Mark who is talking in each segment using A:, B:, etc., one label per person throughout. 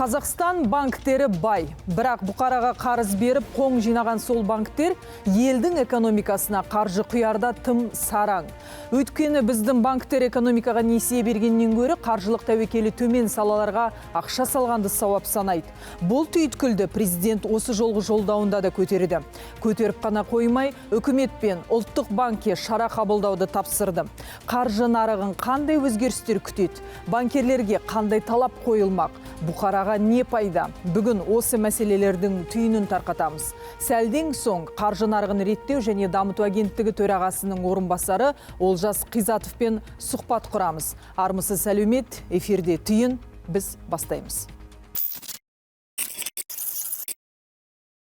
A: Қазақстан банктері бай, бірақ бұқараға қарыз беріп, қоң жинаған сол банктер елдің экономикасына қаржы құярда тым сараң. Өйткені біздің банктер экономикаға несие бергеннен гөрі қаржылық тәуекелі төмен салаларға ақша салғанды сауап санайды. Бұл түйткілді президент осы жолғы жолдауында да көтерді. Көтеріп қана қоймай, үкімет пен ұлттық банкке шара қабылдауды тапсырды. Қаржы нарығын қандай өзгерістер күтеді? Банкерлерге қандай талап қойылмақ? Бұқараға не пайда? Бүгін осы мәселелердің түйінін тарқатамыз. Сәлден соң қаржы нарығын реттеу және дамыту агенттігі төрағасының орынбасары Олжас Қизатовпен сұхбат құрамыз. Армысыз сәлемет, эфирде түйін, біз бастаймыз.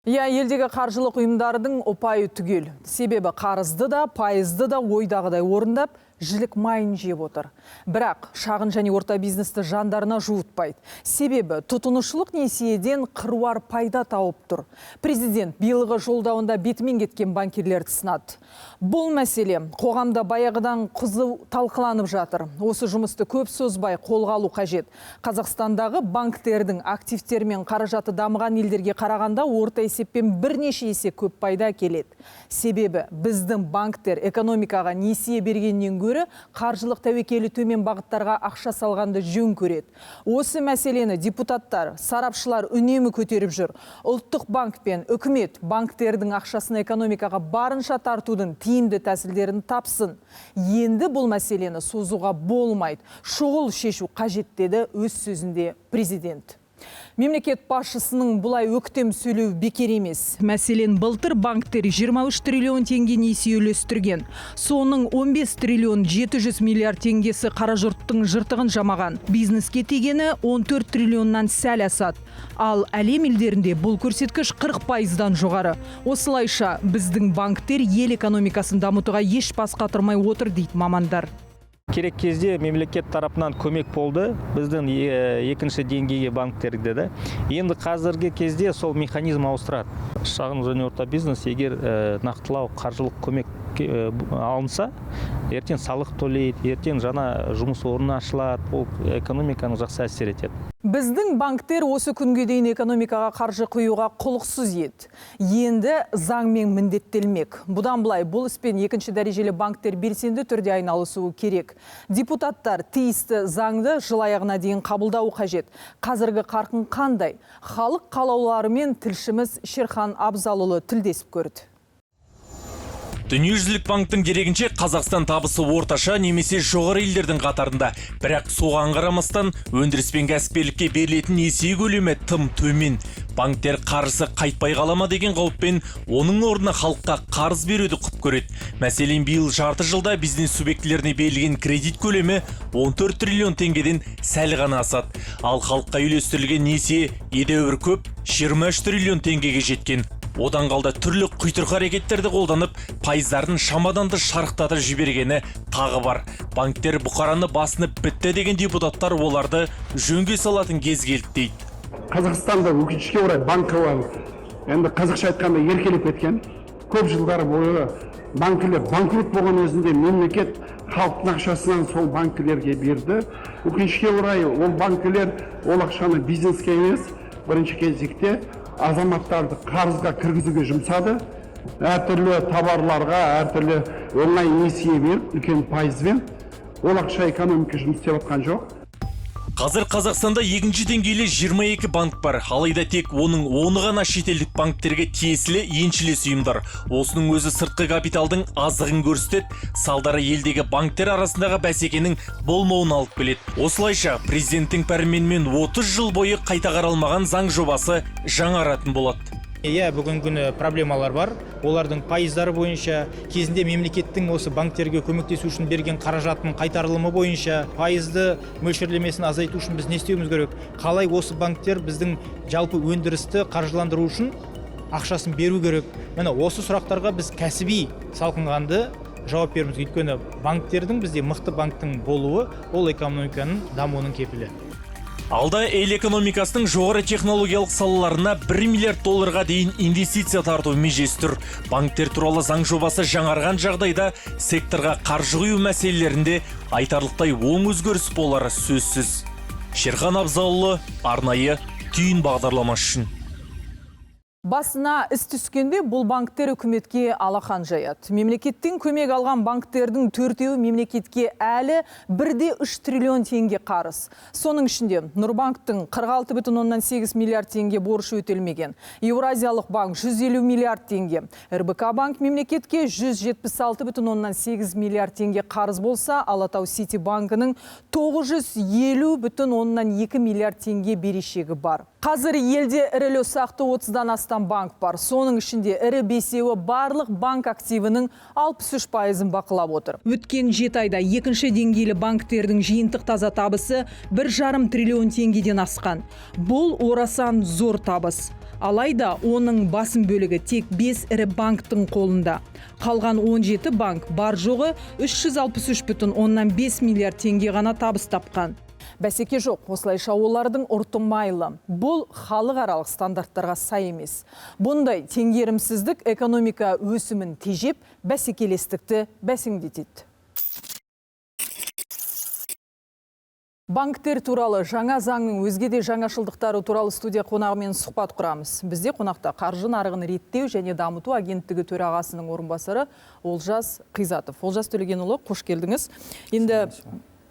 A: Елдегі қаржылық ұйымдардың ұпайы түгел. Себебі қарызды да, пайызды да ойдағыдай орындап, жілік майын жеп отыр. Бірақ шағын және орта бизнесті жандарына жуытпайды. Себебі тұтынушылық несиеден қыруар пайда тауып тұр. Президент биылғы жолдауында бетімен кеткен банкерлерді сынады. Бұл мәселе қоғамда баяғыдан қызу талқыланып жатыр. Осы жұмысты көп созбай қолға алу қажет. Қазақстандағы банктердің активтері мен қаражаты дамыған елдерге қарағанда орта есеппен бірнеше есе көп пайда келеді. Себебі біздің банктер экономикаға несие бергеннен гөрі қаржылық тәуекелі төмен бағыттарға ақша салғанды жөн көреді. Осы мәселені депутаттар, сарапшылар үнемі көтеріп жүр. Ұлттық банк пен үкімет банктердің ақшасын экономикаға барынша тартудың тиімді тәсілдерін тапсын. Енді бұл мәселені созуға болмайды. Шұғыл шешу қажет деді өз сөзінде президент. Мемлекет басшысының бұлай өктем сөйлеу бекер емес. Мәселен, былтыр банктер 23 триллион теңге несие үлестірген. Соның 15 триллион 700 миллиард теңгесі қара жұрттың жыртығын жамаған. Бизнеске тегені 14 триллионнан сәл асады. Ал әлем елдерінде бұл көрсеткіш 40%-дан жоғары. Осылайша біздің банктер ел экономикасын дамытуға еш бас қатырмай отыр дейді мамандар.
B: Керек кезде мемлекет тарапынан көмек болды, біздің екінші деңгейге банктерге де. Енді қазіргі кезде сол механизм ауыстырады. Шағын және орта бизнес егер нақтылау қаржылық көмек алынса, ертең салық төлейді, ертең жаңа жұмыс орны ашылады, ол экономиканы жақсы әсер етеді.
A: Біздің банктер осы күнге дейін экономикаға қаржы құюға құлықсыз еді. Енді заңмен міндеттелмек. Бұдан былай бұл іспен екінші дәрежелі банктер белсенді түрде айналысуы керек. Депутаттар тиісті заңды жыл аяғына дейін қабылдауы қажет. Қазіргі қарқын қандай? Халық қалауларымен тілшіміз Шерхан Абзалұлы тілдесіп көрді.
C: Дүниежүзілік банктың дерегінше Қазақстан табысы орташа немесе жоғары елдердің қатарында. Бірақ соған қарамастан өндіріс пен кәсіпкерлікке берілетін несие көлемі тым төмен. Банктер қаржысы қайтпай қалама деген қауіппен оның орнына халыққа қарыз беруді құп көреді. Мәселен, биыл жарты жылда бизнес субъектілеріне берілген кредит көлемі 14 триллион теңгеден сәл ғана асады. Ал халыққа үйлестірілген несие едәуір көп 23 триллион теңгеге жеткен. Одан қалды түрлі құйтырқы әрекеттерді қолданып, пайыздарын шамаданды шарықтатып жібергені тағы бар. Банктер бұқараны басынып бітті деген депутаттар оларды жөнге салатын кез келді дейді.
D: Қазақстанда өкінішке орай банкалар енді қазақша айтқанда еркелеп кеткен. Көп жылдар бойы банкілер банкрот болған өзінде мемлекет халықтың ақшасынан сол банкілерге берді. Өкінішке орай ол банкілер ол ақшаны бизнеске емес, бірінші кезекте азаматтарды қарызға кіргізуге жұмсады. Әртүрлі товарларға, әртүрлі оңай несие беріп, үлкен пайызбен ол ақша экономика жұмыс істеп жатқан жоқ.
C: Қазір Қазақстанда екінші деңгейлі 22 банк бар. Алайда тек оның 10 ғана шетелдік банктерге тиесілі еншілес ұйымдар. Осының өзі сыртқы капиталдың аздығын көрсетеді, салдары елдегі банктер арасындағы бәсекенің болмауын алып келеді. Осылайша президенттің пәрменімен 30 жыл бойы қайта қаралмаған заң жобасы жаңаратын болады.
E: Бүгінгі күні проблемалар бар. Олардың пайыздары бойынша, кезінде мемлекеттің осы банктерге көмектесу үшін берген қаражаттың қайтарылымы бойынша, пайызды мөлшерлемесін азайту үшін біз не істеуіміз керек? Қалай осы банктер біздің жалпы өндірісті қаржыландыру үшін ақшасын беру керек? Міне осы сұрақтарға біз кәсіби салқынғанды жауап беруіміз. Өйткені банктердің бізде мықты банктың болуы ол экономиканың дамуының кепілі.
C: Алда ел экономикасының жоғары технологиялық салаларына 1 миллиард долларға дейін инвестиция тарту межесі тұр. Банктер туралы заң жобасы жаңарған жағдайда секторға қаржы құю мәселелерінде айтарлықтай оң өзгеріс болары сөзсіз. Шерхан Абзалұлы, арнайы түйін бағдарламасы үшін.
A: Басына іс түскенде бұл банктер үкіметке алақан жаяды. Мемлекеттен көмек алған банктердің 4-еуі мемлекетке әлі 1,3 триллион теңге қарыз. Соның ішінде Нұрбанктың 46,8 миллиард теңге борышы өтелмеген. Еуразиялық банк 150 миллиард теңге. РБК банк мемлекетке 176,8 миллиард теңге қарыз болса, Алатау Сити банкінің 950,2 миллиард теңге берешегі бар. Қазір елде ірілі ұсақты 30-дан астам банк бар. Соның ішінде ірі бесеуі барлық банк активінің 63%-ын бақылап отыр. Өткен 7 айда екінші деңгейлі банктердің жиынтық таза табысы 1,5 триллион теңгеден асқан. Бұл орасан зор табыс. Алайда оның басым бөлігі тек 5 ірі банктың қолында. Қалған 17 банк бар жоғы 363,5 миллиард теңге ғана табыс тапқан. Бәсеке жоқ, осылайша олардың ұрты майлы. Бұл халықаралық стандарттарға сай емес. Бұндай теңгерімсіздік экономика өсімін тежеп, бәсекелестікті бәсеңдетеді. Банктер туралы жаңа заңның өзге де жаңашылдықтары туралы студия қонағымен сұхбат құрамыз. Бізде қонақта қаржы нарығын реттеу және дамыту агенттігі төрағасының орынбасары Олжас Қизатов. Олжас Төлегенұлы, қош келдіңіз. Енді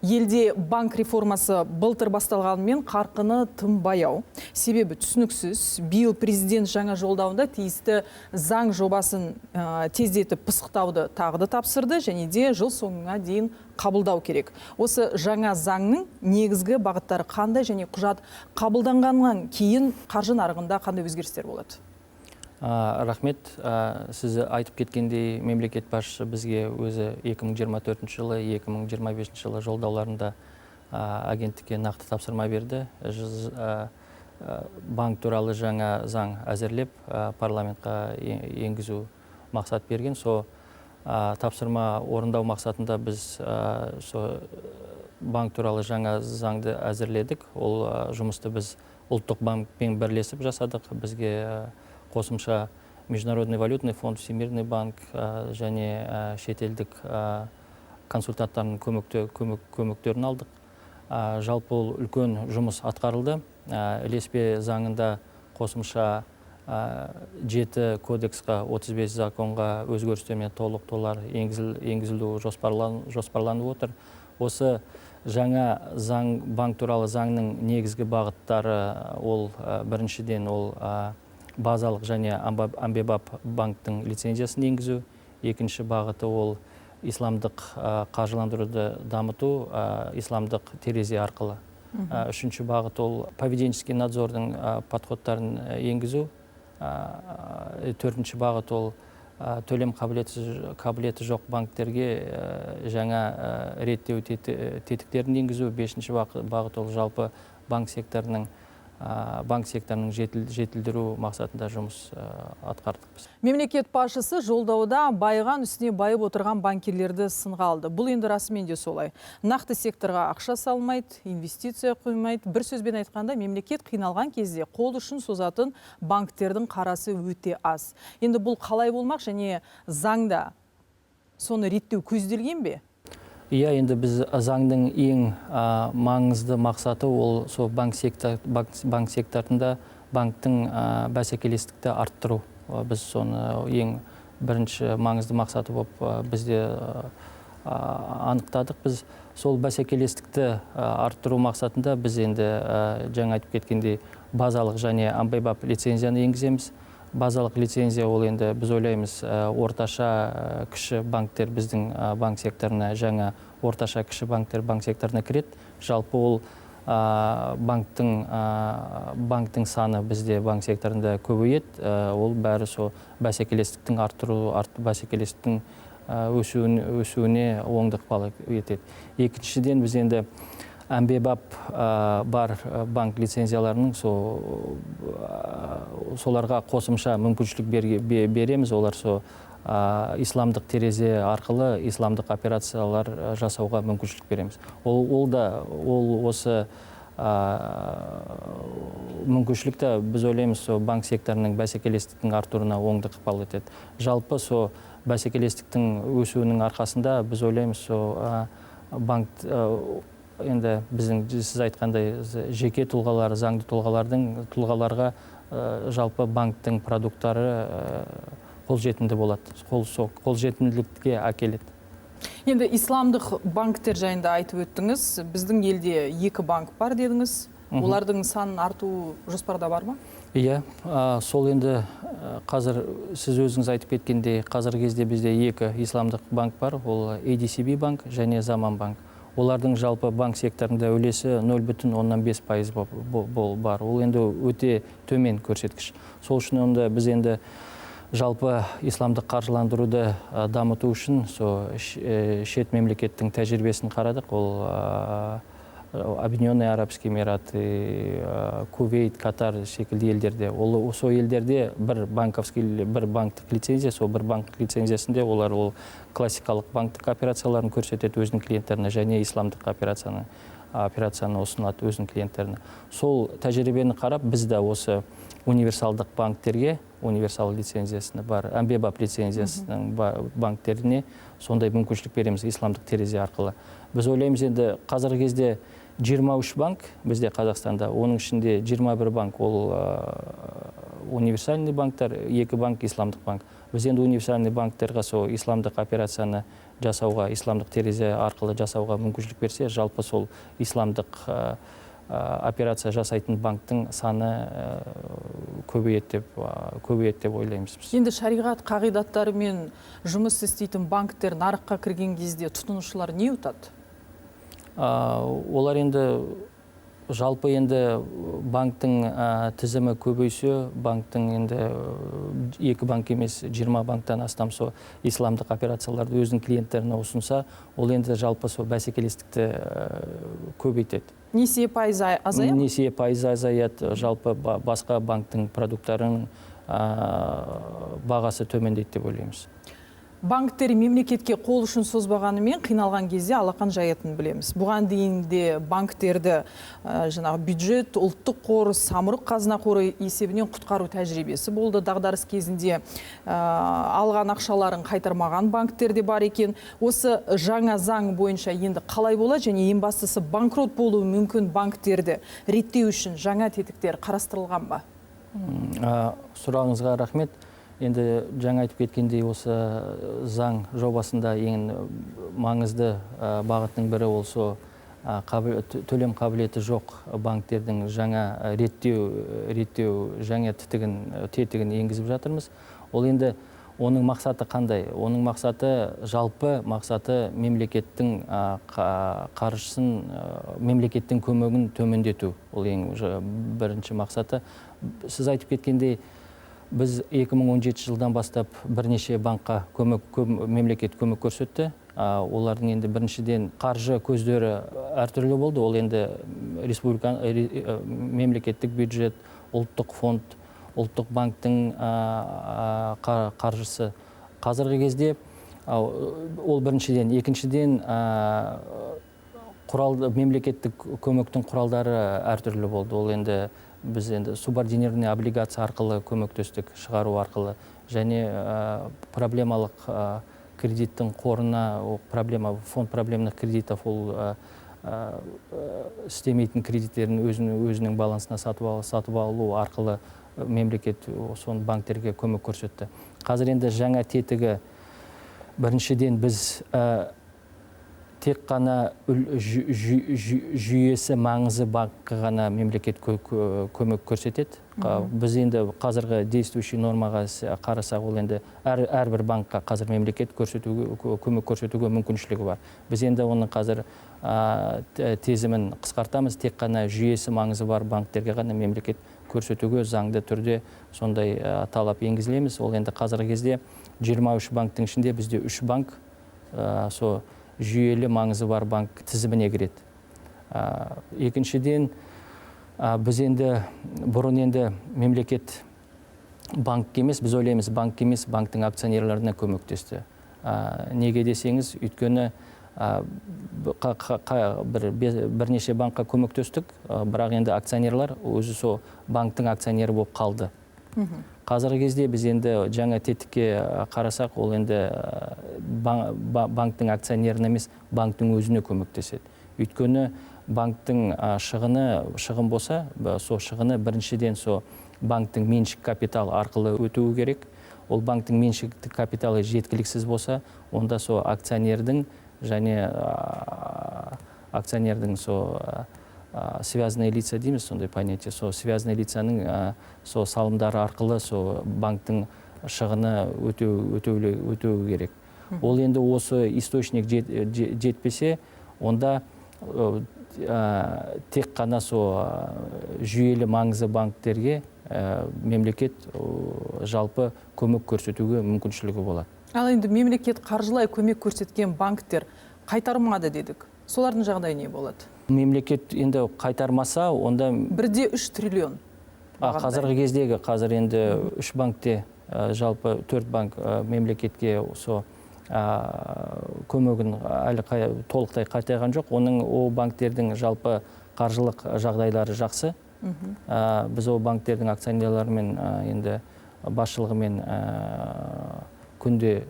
A: елде банк реформасы былтыр басталғанымен қарқыны тым баяу. Себебі түсініксіз. Биыл президент жаңа жолдауында тиісті заң жобасын тездетіп пысықтауды тағы тапсырды және де жыл соңына дейін қабылдау керек. Осы жаңа заңның негізгі бағыттары қандай және құжат қабылданғаннан кейін қаржы нарығында қандай өзгерістер болады?
F: Рахмет, сіз айтып кеткендей, мемлекет басшысы бізге өзі 2024 жылы, 2025 жылы жолдауларында агенттікке нақты тапсырма берді. Банк туралы жаңа заң әзірлеп, парламентқа енгізу мақсат берген. Со тапсырма орындау мақсатында біз банк туралы жаңа заңды әзірледік. Ол жұмысты біз ұлттық банкпен бірлесіп жасадық. Бізге қосымша Международный валютный фонд, Всемирный банк және шетелдік консультанттардың көмектерін алдық. Жалпы ол үлкен жұмыс атқарылды. Ілеспе заңында қосымша 7 кодексқа, 35 законға өзгерістер мен толықтырулар енгізілу жоспарланып отыр. Осы жаңа заң, банк туралы заңның негізгі бағыттары ол біріншіден ол базалық және амбебап банктың лицензиясын енгізу. Екінші бағыты ол исламдық қаржыландыруды дамыту, исламдық терезе арқылы. Үшінші бағыт ол поведенческий надзордың подходтарын енгізу. Төртінші бағыт ол төлем қабілеті жоқ банктерге жаңа реттеу тетіктерін енгізу. Бесінші бағыт ол жалпы банк секторының жетілдіру мақсатында жұмыс атқардық біз.
A: Мемлекет басшысы жолдауда байыған үстіне байып отырған банкерлерді сынға алды. Бұл енді расымен де солай. Нақты секторға ақша салмайды, инвестиция құймайды. Бір сөзбен айтқанда, мемлекет қиналған кезде қол ұшын созатын банктердің қарасы өте аз. Енді бұл қалай болмақ және заңда соны реттеу көзделген бе?
F: Иә, енді біз заңның ең маңызды мақсаты ол сол банк секторында банктың бәсекелестікті арттыру. Біз соны ең бірінші маңызды мақсаты болып бізде анықтадық. Біз сол бәсекелестікті арттыру мақсатында біз енді жаңа айтып кеткендей базалық және амбебап лицензияны енгіземіз. Базалық лицензия ол енді біз ойлаймыз орташа кіші банктер біздің банк секторына жаңа орташа кіші банктер банк секторына кіреді. Жалпы ол банктың саны бізде банк секторында көбейеді. Ол бәрі сол бәсекелестіктің арттыру, бәсекелестіктің өсуіне оң ықпал етеді. Екіншіден біз енді әмбебап бар банк лицензияларының соларға қосымша мүмкіншілік береміз. Олар исламдық терезе арқылы исламдық операциялар жасауға мүмкіншілік береміз. Ол осы мүмкіншілікті біз ойлаймыз банк секторының бәсекелестіктің артуына оң ықпал етеді. Жалпы бәсекелестіктің өсуінің арқасында біз ойлаймыз енді біздің сіз айтқандай жеке тұлғалар, заңды тұлғаларға жалпы банктың продукттары қолжетімді болады, қолжетімділікке әкеледі.
A: Енді исламдық банктер жайында айтып өттіңіз. Біздің елде 2 банк бар дедіңіз. Олардың санын арту жоспарда бар ма?
F: Иә, сол енді қазір сіз өзіңіз айтып кеткендей, қазіргі кезде бізде 2 исламдық банк бар. Ол ADCB банк және Заман банк. Олардың жалпы банк секторында үлесі 0,5% бар. Ол енді өте төмен көрсеткіш. Сол үшін онда біз енді жалпы исламдық қаржыландыруды дамыту үшін шет мемлекеттің тәжірибесін қарадық. Ол Объединенные Арабские Эмираты, Кувейт, Катар секілді елдерде. Сол елдерде бір банктік лицензия, сол бір банктік лицензиясында олар классикалық банктік операцияларын көрсетеді өзінің клиенттеріне және исламдық операцияны ұсынады өзінің клиенттеріне. Сол тәжірибені қарап, біз де осы универсалдық банктерге, универсал лицензиясына бар, Амбебап лицензиясының банктеріне сондай мүмкіншілік береміз исламдық терезе арқылы. Біз ойлаймыз енді қазіргі кезде 23 банк бізде Қазақстанда, оның ішінде 21 банк ол универсальный банктар, 2 банк исламдық банк. Біз енді универсальный банктерға сол исламдық операцияны жасауға, исламдық терезе арқылы жасауға мүмкіншілік берсе, жалпы сол исламдық операция жасайтын банктың саны көбейеді деп ойлаймыз біз.
A: Енді шариғат қағидаттарымен жұмыс істейтін банктер нарыққа кірген кезде тұтынушылар не ұтады?
F: Олар енді жалпы енді банктың тізімі көбейсе, банктың енді 2 банк емес 20 банктан астам сол исламдық операцияларды өзінің клиенттеріне ұсынса, ол енді жалпы сол бәсекелестікті көбейтеді.
A: Несие пайызы азаяды?
F: Несие пайызы азаяды, жалпы басқа банктың продукттарының бағасы төмендейді деп ойлаймыз.
A: Банктер мемлекетке қол ұшын созбағанымен қиналған кезде алақан жаятынын білеміз. Бұған дейін де банктерді бюджет, ұлттық қор, самұрық қазына қоры есебінен құтқару тәжірибесі болды. Дағдарыс кезінде алған ақшаларын қайтармаған банктер де бар екен. Осы жаңа заң бойынша енді қалай болады және ең бастысы банкрот болуы мүмкін банктерді реттеу үшін жаңа тетіктер қарастырылған ба?
F: Сұрағыңызға рахмет. Енді жаңа айтып кеткендей осы заң жобасында ең маңызды бағыттың бірі осы төлем қабілеті жоқ банктердің жаңа реттеу жаңа тетігін енгізіп жатырмыз. Ол енді оның мақсаты қандай? Оның мақсаты жалпы мақсаты мемлекеттің қаржысын, мемлекеттің көмегін төмендету. Ол ең бірінші мақсаты. Сіз айтып кеткендей, біз 2017 жылдан бастап бірнеше банкқа мемлекет көмек көрсетті. Олардың енді біріншіден қаржы көздері әртүрлі болды. Ол енді мемлекеттік бюджет, ұлттық фонд, ұлттық банктың қаржысы. Қазіргі кезде ол біріншіден, екіншіден мемлекеттік көмектің құралдары әртүрлі болды. Ол енді біз енді субординированный облигация арқылы көмектестік шығару арқылы және проблемалық кредиттің қорына, фонд проблемных кредитов ол істемейтін кредиттерін өзінің балансына сатып алу арқылы мемлекет соны банктерге көмек көрсетті. Қазір енді жаңа тетігі біріншіден біз тек қана жүйесі маңызы банкқа ғана мемлекет көмек көрсетеді. Біз енді қазіргі действующий нормаға қарасақ, ол енді әрбір банкқа қазір мемлекет көмек көрсетуге мүмкіншілігі бар. Біз енді оның қазір тезімін қысқартамыз, тек қана жүйесі маңызы бар банктерге ғана мемлекет көрсетуге заңды түрде сондай талап енгізілеміз. Ол енді қазіргі кезде 23 банктың ішінде бізде 3 банк жүйелі маңызы бар банк тізіміне кіреді. Екіншіден, біз енді бұрын енді мемлекет банк емес, біз ойлаймыз банк емес, банктың акционерлеріне көмектесті. Неге десеңіз, өйткені бірнеше банкқа көмектестік, бірақ енді акционерлар өзі сол банктың акционері болып қалды. Қазіргі кезде біз енді жаңа тетікке қарасақ, ол енді банктың акционеріне емес, банктың өзіне көмектеседі. Өйткені банктың шығын болса, сол шығыны біріншіден сол банктың меншік капитал арқылы өтуі керек. Ол банктың меншік капиталы жеткіліксіз болса, онда сол акционердің және акционердің сол связанные лица дейміз, сондай понятие. Сол связанные лицаның сол салымдары арқылы сол банктың шығыны өтеу керек. Ол енді осы источник жетпесе, онда тек қана сол жүйелі маңызы банктерге мемлекет жалпы көмек көрсетуге мүмкіншілігі болады.
A: Ал енді мемлекет қаржылай көмек көрсеткен банктер қайтармады дедік. Солардың жағдайы не болады?
F: Мемлекет енді қайтармаса, онда
A: 1,3 триллион.
F: Қазіргі кездегі, қазір енді 3 банкте, жалпы 4 банк мемлекетке со көмегін әлі толықтай қайтарған жоқ. Оның о банктердің жалпы қаржылық жағдайлары жақсы. Біз о банктердің акционерлерімен енді басшылығымен күнде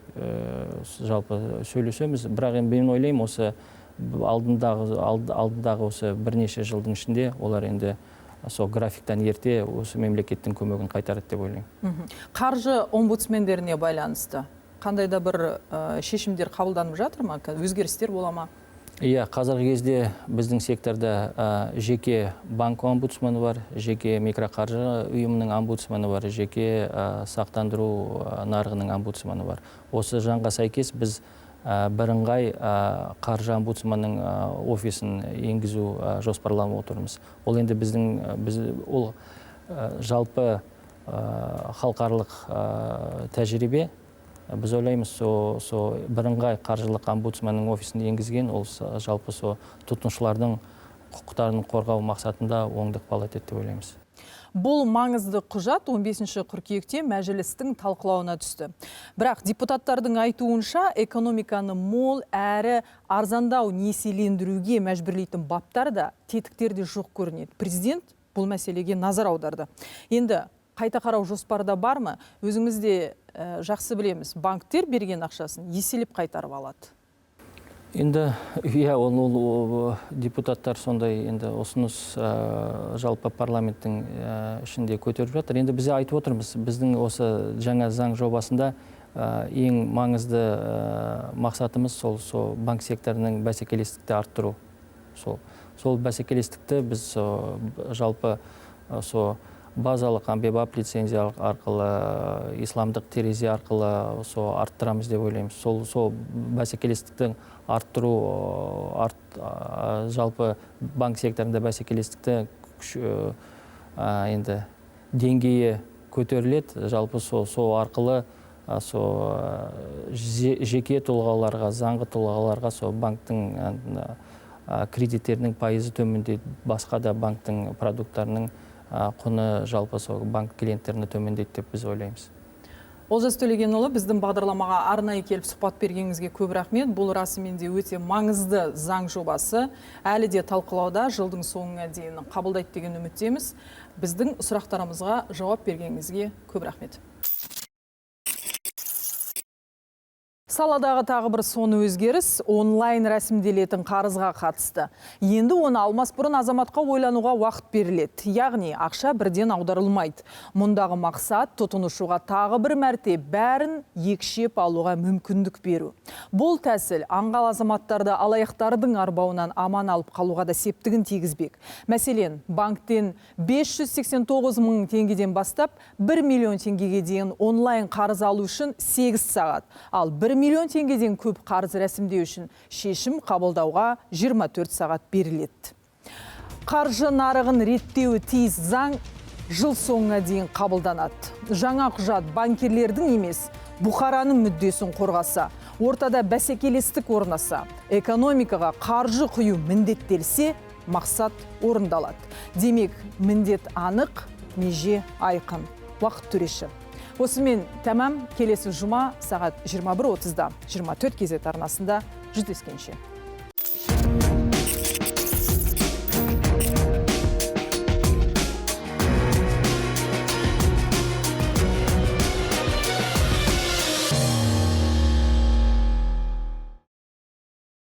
F: жалпы сөйлесеміз. Бірақ мен ойлаймын, осы алдындағы осы бірнеше жылдың ішінде олар енді сол графиктан ерте осы мемлекеттің көмегін қайтарады деп ойлаймын.
A: Қаржы омбудсмендеріне байланысты қандай да бір шешімдер қабылданып жатыр ма? Өзгерістер бола ма?
F: Иә, қазіргі кезде біздің секторда жеке банк омбудсмені бар, жеке микроқаржы ұйымының омбудсмені бар, жеке сақтандыру нарығының омбудсмені бар. Осы заңға сәйкес біз бірыңғай қаржы омбудсменінің офисін енгізу жоспарланып отырмыз. Ол енді ол жалпы халықаралық тәжірибе. Біз ойлаймыз, сол бірыңғай қаржылық омбудсменнің офисін енгізген, ол жалпы сол тұтынушылардың құқықтарын қорғау мақсатында оңды ықпал етеді деп ойлаймыз.
A: Бұл маңызды құжат 15 қыркүйекте мәжілістің талқылауына түсті. Бірақ депутаттардың айтуынша экономиканы мол әрі арзандау несиелендіруге мәжбүрлейтін баптар да тетіктерде жоқ көрінеді. Президент бұл мәселеге назар аударды. Енді қайта қарау жоспарда бар ма? Өзіңізде жақсы білеміз, банктер берген ақшасын еселеп қайтарып алады.
F: Енді, ол депутаттар сондай енді ұсыныс жалпы парламенттің ішінде көтеріп жатыр. Енді біз айтып отырмыз, біздің осы жаңа заң жобасында ең маңызды мақсатымыз сол банк секторының бәсекелестікті арттыру. Сол бәсекелестікті біз жалпы базалық амбебап лицензия арқылы, исламдық терезе арқылы арттырамыз деп ойлаймыз. Сол бәсекелестіктің арттыру, жалпы банк секторында бәсекелестікті енді деңгейі көтеріледі. Жалпы сол арқылы жеке тұлғаларға, заңғы тұлғаларға банктың кредиттерінің пайызы төмендейді, басқа да банктың продукттарының құны жалпы банк клиенттеріне төмендейді деп біз ойлаймыз.
A: Олжас Төлегенұлы, біздің бағдарламаға арнайы келіп сұхбат бергеніңізге көп рахмет. Бұл расымен де өте маңызды заң жобасы. Әлі де талқылауда, жылдың соңына дейін қабылдайды деген үміттеміз. Біздің сұрақтарымызға жауап бергеніңізге көп рахмет. Саладағы тағы бір соны өзгеріс онлайн рәсімделетін қарызға қатысты. Енді оны алмас бұрын азаматқа ойлануға уақыт беріледі. Яғни ақша бірден аударылмайды. Мұндағы мақсат тұтынушыға тағы бір мәрте бәрін екшеп алуға мүмкіндік беру. Бұл тәсіл аңғал азаматтарды алаяқтардың арбауынан аман алып қалуға да септігін тигізбек. Мәселен, банктен 589 мың теңгеден бастап 1 миллион теңгеге дейін онлайн қарыз алу үшін 8 сағат, ал 1 миллион теңгеден көп қарыз рәсімдеу үшін шешім қабылдауға 24 сағат беріледі. Қаржы нарығын реттеуі тиіс заң жыл соңына дейін қабылданады. Жаңа құжат банкерлердің емес, бұқараның мүддесін қорғаса, ортада бәсекелестік орнаса, экономикаға қаржы құю міндеттелсе, мақсат орындалады. Демек, міндет анық, меже айқын. Уақыт төреші. Осымен тәмам, келесі жұма сағат 21:30-да 24 кезет арнасында жүздескенше.